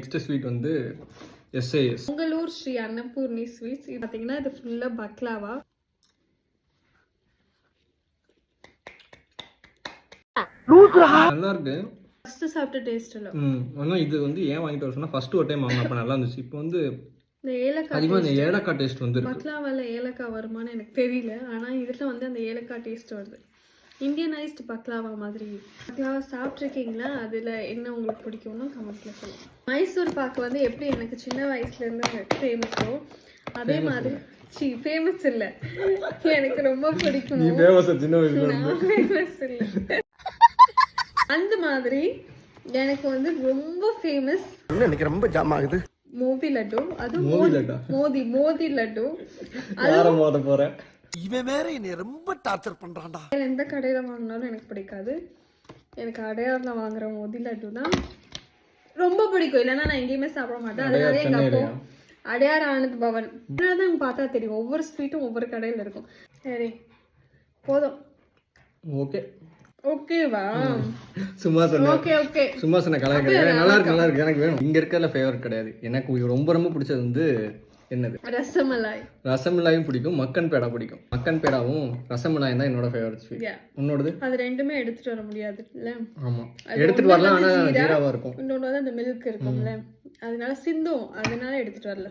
Next sweet வந்து SAS. உங்களூர் Sri Annapoorani sweets. இது பார்த்தீங்கன்னா இது ஃபுல்லாக பக்லாவா. நல்லா இருக்கு. ஃபர்ஸ்ட் சாப்பிட்ட டேஸ்ட் இல்லை. ஆனால் இது வந்து ஏன் வாங்கிட்டு வர சொன்னா ஃபர்ஸ்ட் ஒரு டைம் வாங்க அப்போ நல்லா இருந்துச்சு. இப்போ வந்து இந்த ஏலக்காய் அதிகமாக இந்த ஏலக்காய் டேஸ்ட் வந்து பக்லாவால ஏலக்காய் வருமானு எனக்கு தெரியல. ஆனால் இதில் வந்து அந்த ஏலக்காய் டேஸ்ட் வருது. இந்தியனைஸ்டு பக்லாவா மாதிரி. பக்லாவா சாப்பிட்ருக்கீங்களா? அதில் என்ன உங்களுக்கு பிடிக்கும்னு கமெண்ட்ல சொல்லுங்க. மைசூர் பாக்கு வந்து எப்படி எனக்கு சின்ன வயசுலேருந்து ஃபேமஸோ அதே மாதிரி ஃபேமஸ் இல்லை, எனக்கு ரொம்ப பிடிக்கும். சின்ன வயசுல ஃபேமஸ் இல்லை, அந்த மாதிரி எனக்கு வந்து ரொம்ப ஃபேமஸ். எனக்கு ரொம்ப ஜாம் ஆகுது. மோதி லட்டு. அது மோதி லட்டு. யாரை மோத போறேன்? இவன் வேற என்னை ரொம்ப டார்ச்சர் பண்றான்டா. எந்த கடையில் வாங்கினாலும் எனக்கு பிடிக்காது. எனக்கு அடையாரில் வாங்குற மோதி லட்டு தான் ரொம்ப பிடிக்கும். இல்லைன்னா நான் எங்கேயுமே சாப்பிட மாட்டேன். அதனால எங்கள் அப்போ அடையார் ஆனந்த் பவன் தான் பார்த்தா தெரியும். ஒவ்வொரு ஸ்வீட்டும் ஒவ்வொரு கடையில் இருக்கும். சரி போதும். ஓகே ஓகேவா? சும்மா சொன்ன ஓகே ஓகே சும்மா சொன்ன கலர் கிடையாது. நல்லா இருக்கு எனக்கு வேணும். இங்க இருக்கிறதுல ஃபேவரட் கிடையாது. எனக்கு ரொம்ப ரொம்ப பிடிச்சது வந்து என்னது? ரசமலாய். ரசமலாயும் பிடிக்கும், மக்கன் பேடா பிடிக்கும். மக்கன் பேடாவும் ரசமலாயும் தான் என்னோட ஃபேவரட் ஸ்வீட். உன்னோடது? அது ரெண்டுமே எடுத்துட்டு வர முடியாது இல்ல? ஆமா எடுத்துட்டு வரலாம், ஆனா ஜீராவா இருக்கும். இன்னொன்று வந்து அந்த மில்க் இருக்கும்ல, அதனால சிந்தும், அதனால எடுத்துட்டு வரல.